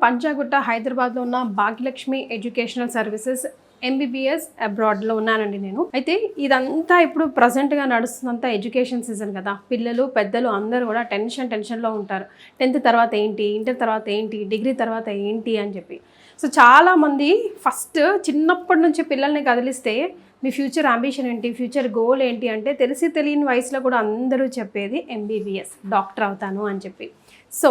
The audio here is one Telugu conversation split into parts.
పంజాగుట్ట హైదరాబాద్లో ఉన్న భాగ్యలక్ష్మి ఎడ్యుకేషనల్ సర్వీసెస్ ఎంబీబీఎస్ అబ్రాడ్లో ఉన్నానండి నేను. అయితే ఇదంతా ఇప్పుడు ప్రజెంట్గా నడుస్తున్నంత ఎడ్యుకేషన్ సీజన్ కదా, పిల్లలు పెద్దలు అందరూ కూడా టెన్షన్లో ఉంటారు. 10th తర్వాత ఏంటి, ఇంటర్ తర్వాత ఏంటి, డిగ్రీ తర్వాత ఏంటి అని చెప్పి. సో చాలామంది ఫస్ట్ చిన్నప్పటి నుంచి పిల్లల్ని కదిలిస్తే మీ ఫ్యూచర్ అంబిషన్ ఏంటి, ఫ్యూచర్ గోల్ ఏంటి అంటే తెలియని వయసులో కూడా అందరూ చెప్పేది ఎంబీబీఎస్, డాక్టర్ అవుతాను అని చెప్పి. సో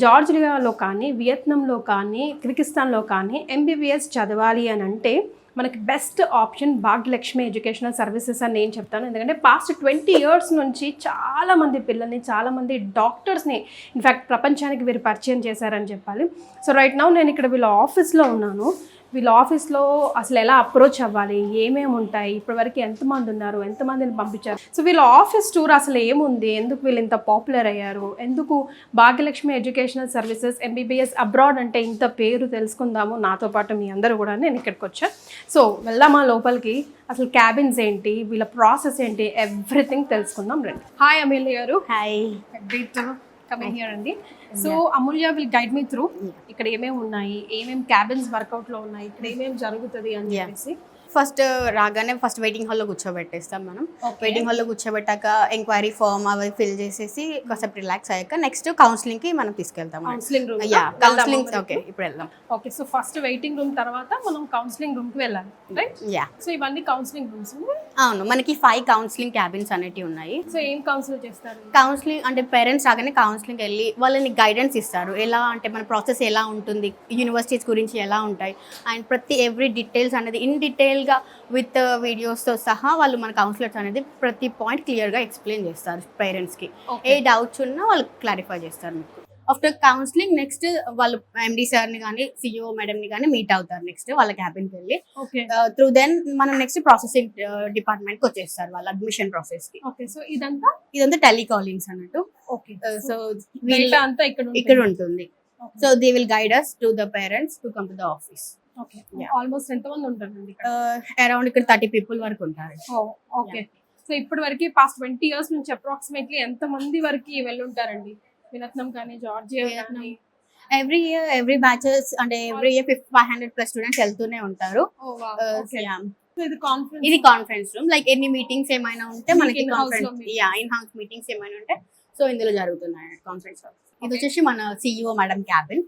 జార్జియాలో కానీ, వియత్నాంలో కానీ, కిర్గిస్తాన్లో కానీ ఎంబీబీఎస్ చదవాలి అని అంటే మనకి best option Bhagyalakshmi educational services అని నేను చెప్తాను. ఎందుకంటే పాస్ట్ 20 years నుంచి చాలామంది పిల్లల్ని, చాలామంది డాక్టర్స్ని ఇన్ఫ్యాక్ట్ ప్రపంచానికి వీరు పరిచయం చేశారని చెప్పాలి. సో రైట్ నౌ నేను ఇక్కడ వీళ్ళ ఆఫీస్లో ఉన్నాను. వీళ్ళ ఆఫీస్లో అసలు ఎలా అప్రోచ్ అవ్వాలి, ఏమేమి ఉంటాయి, ఇప్పటివరకు ఎంతమంది ఉన్నారు, ఎంతమందిని పంపించారు, సో వీళ్ళ ఆఫీస్ టూర్ అసలు ఏముంది, ఎందుకు వీళ్ళు ఇంత పాపులర్ అయ్యారు, ఎందుకు Bhagyalakshmi educational services MBBS abroad అంటే ఇంత పేరు తెలుసుకుందాము. నాతో పాటు మీ అందరూ కూడా నేను ఇక్కడికి వచ్చా. సో వెళ్దామా లోపలికి, అసలు క్యాబిన్స్ ఏంటి, వీళ్ళ ప్రాసెస్ ఏంటి, ఎవ్రీథింగ్ తెలుసుకుందాం రండి. హాయ్ అమూల్య గారు. హాయ్. కమింగ్ హియర్ అండి. So Amulya will guide me through ఇక్కడ ఏమేమి ఉన్నాయి, ఏమేమి క్యాబిన్స్ వర్కౌట్ లో ఉన్నాయి, ఇక్కడ ఏమేమి జరుగుతుంది అని చెప్పేసి. ఫస్ట్ రాగానే ఫస్ట్ వెయిటింగ్ హాల్లో కూర్చోబెట్టేస్తాం మనం. వెయిటింగ్ హాల్లో కూర్చోబెట్టాక ఎంక్వైరీ ఫామ్ అవి ఫిల్ చేసేసి కాసేపు రిలాక్స్ అయ్యాక నెక్స్ట్ కౌన్సిలింగ్ కి మనం తీసుకెళ్తాం. Counselling room. కౌన్సిలింగ్ ఓకే ఇప్పుడు వెళ్దాం. Okay, so first waiting room తర్వాత మనం కౌన్సిలింగ్ రూమ్ కి వెళ్ళాలి, రైట్? యా. సో ఇవన్నీ కౌన్సిలింగ్ రూమ్స్. అవును, మనకి 5 కౌన్సిలింగ్ క్యాబిన్స్ అనేవి ఉన్నాయి. సో ఏం కౌన్సిల్ చేస్తారు? కౌన్సిలింగ్ అంటే పేరెంట్స్ రాగానే కౌన్సిలింగ్ వెళ్ళి వాళ్ళని గైడెన్స్ ఇస్తారు. ఎలా అంటే మన ప్రాసెస్ ఎలా ఉంటుంది, యూనివర్సిటీస్ గురించి ఎలా ఉంటాయి, అండ్ ప్రతి ఎవ్రీ డీటెయిల్స్ అనేది ఇన్ డీటెయిల్గా విత్ వీడియోస్తో సహా వాళ్ళు మన కౌన్సిలర్స్ అనేది ప్రతి పాయింట్ క్లియర్గా ఎక్స్ప్లెయిన్ చేస్తారు పేరెంట్స్కి. ఏ డౌట్స్ ఉన్నా వాళ్ళు క్లారిఫై చేస్తారు మీకు. ఆఫ్టర్ కౌన్సిలింగ్ నెక్స్ట్ వాళ్ళు ఎండి సార్ని కానీ సిఇఓ మేడంని కానీ మీట్ అవుతారు. నెక్స్ట్ వాళ్ళ క్యాబిన్కి వెళ్ళి త్రూ దెన్ మనం నెక్స్ట్ ప్రాసెసింగ్ డిపార్ట్మెంట్కి వచ్చేస్తారు వాళ్ళ అడ్మిషన్ ప్రాసెస్కి. ఓకే, సో ఇదంతా టెలికాలింగ్స్ అన్నట్టు. ఓకే, సో అంతా ఇక్కడ ఉంటుంది. So they will guide us to the parents to come to the office. Okay, almost ఎంతమంది ఉంటారండి? అరౌండ్ ఇక్కడ 30 people వరకు ఉంటారు. ఓకే, సో ఇప్పటి వరకు పాస్ట్ 20 years నుంచి అప్రాక్సిమేట్లీ ఎంత మంది వరకు వెళ్ళుంటారండి? వియత్నాం కానీ, జార్జియా కానీ. ఎవ్రీ ఇయర్ ఎవ్రీ బ్యాచెస్ అంటే ఎవ్రీ ఇయర్ 500+ స్టూడెంట్స్ వెళ్తూనే ఉంటారు. ఇది కాన్ఫరెన్స్ రూమ్. లైక్ ఎన్ని మీటింగ్స్ ఏమైనా ఉంటే మనకి ఇన్ హౌస్ మీటింగ్స్ ఏమైనా ఉంటే సో ఇందులో జరుగుతున్నాయి కాన్ఫరెన్స్ రూమ్. ఇది వచ్చేసి మన సిఇఓ మేడం క్యాబిన్.